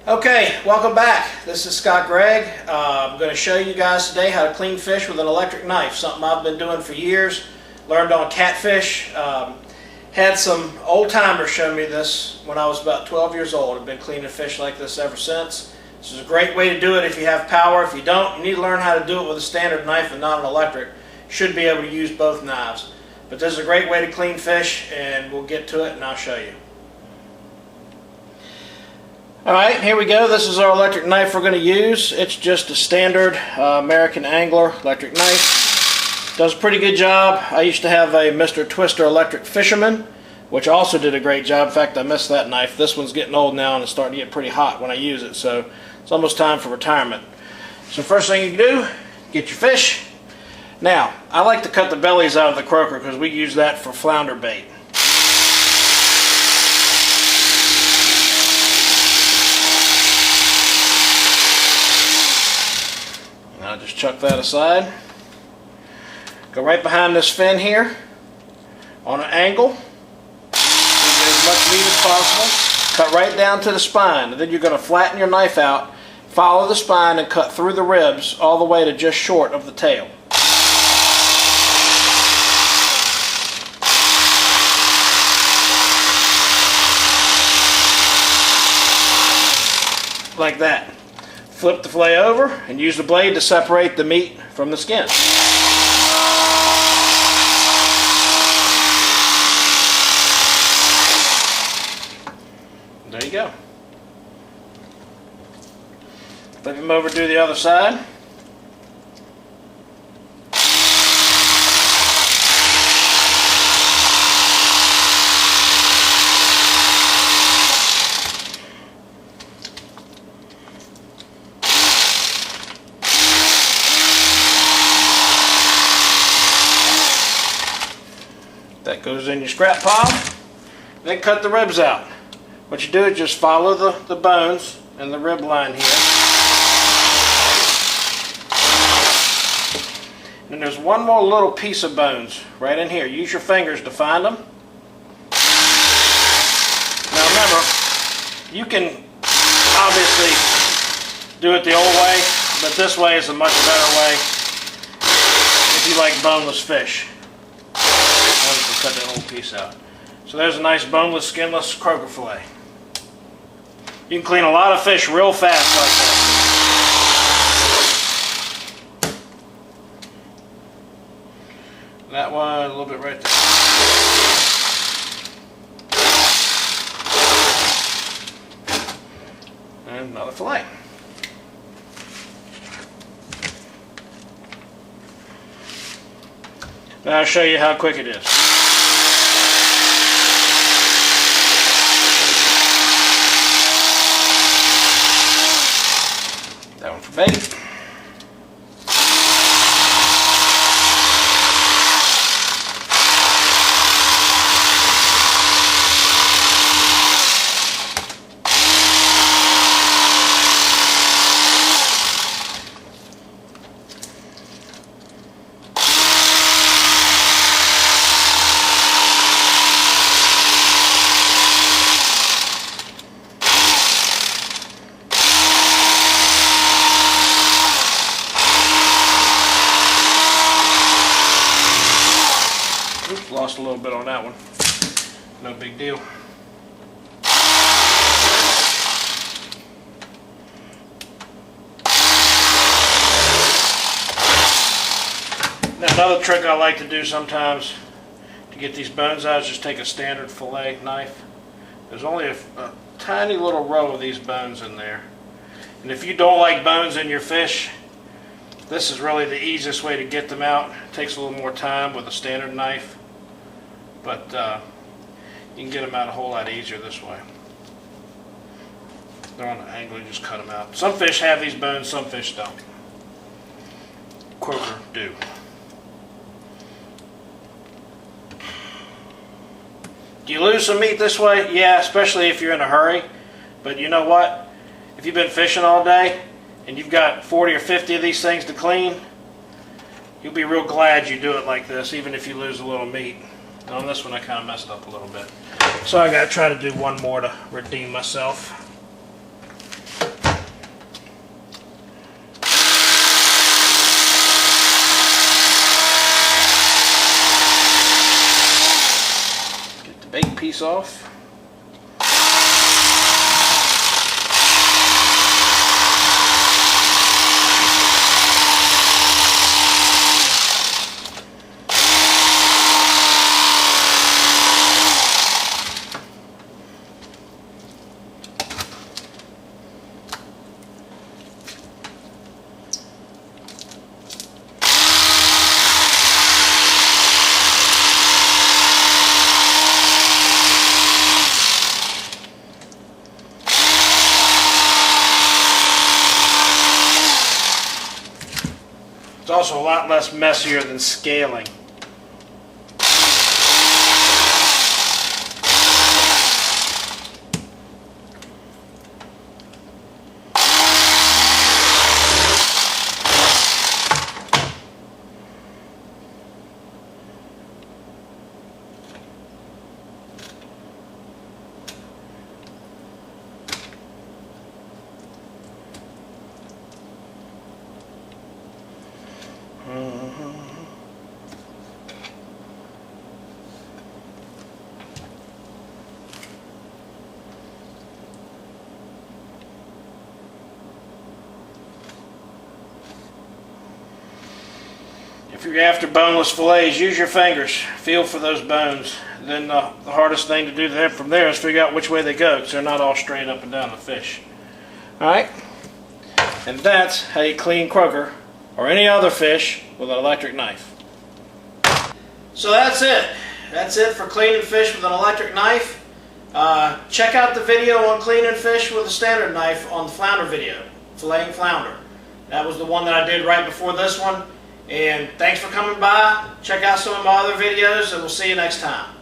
Okay, welcome back. This is Scott Gregg. I'm going to show you guys today how to clean fish with an electric knife, something I've been doing for years. Learned on catfish. Had some old timers show me this when I was about 12 years old. I've been cleaning fish like this ever since. This is a great way to do it if you have power. If you don't, you need to learn how to do it with a standard knife and not an electric. You should be able to use both knives. But this is a great way to clean fish, and we'll get to it and I'll show you. Alright, here we go. This is our electric knife we're going to use. It's just a standard American Angler electric knife. Does a pretty good job. I used to have a Mr. Twister electric fisherman, which also did a great job. In fact, I missed that knife. This one's getting old now and it's starting to get pretty hot when I use it, so it's almost time for retirement. So first thing you can do, get your fish. Now, I like to cut the bellies out of the croaker because we use that for flounder bait. Now just chuck that aside. Go right behind this fin here on an angle. Get as much meat as possible. Cut right down to the spine, and then you're going to flatten your knife out, follow the spine, and cut through the ribs all the way to just short of the tail. Like that. Flip the fillet over and use the blade to separate the meat from the skin. There you go. Flip him over to the other side. That goes in your scrap pile. Then cut the ribs out. What you do is just follow the bones and the rib line here. And there's one more little piece of bones right in here. Use your fingers to find them. Now remember, you can obviously do it the old way, but this way is a much better way if you like boneless fish. Cut that whole piece out. So there's a nice boneless, skinless croaker fillet. You can clean a lot of fish real fast like that. That one, a little bit right there. And another fillet. Now I'll show you how quick it is. That one for bait. Oops, lost a little bit on that one. No big deal. Now another trick I like to do sometimes to get these bones out is just take a standard fillet knife. There's only a tiny little row of these bones in there. And if you don't like bones in your fish, this is really the easiest way to get them out. It takes a little more time with a standard knife, but you can get them out a whole lot easier this way. They're on an angle, you just cut them out. Some fish have these bones, some fish don't. Croaker do. Do you lose some meat this way? Yeah, especially if you're in a hurry. But you know what? If you've been fishing all day and you've got 40 or 50 of these things to clean, you'll be real glad you do it like this, even if you lose a little meat. And on this one I kind of messed up a little bit. So I got to try to do one more to redeem myself. piece off. It's also a lot less messier than scaling. If you're after boneless fillets, use your fingers. Feel for those bones. Then the hardest thing to do from there is figure out which way they go, because they're not all straight up and down the fish. Alright? And that's how you clean croaker or any other fish with an electric knife. So that's it. That's it for cleaning fish with an electric knife. Check out the video on cleaning fish with a standard knife on the flounder video, filleting flounder. That was the one that I did right before this one. And thanks for coming by. Check out some of my other videos, and we'll see you next time.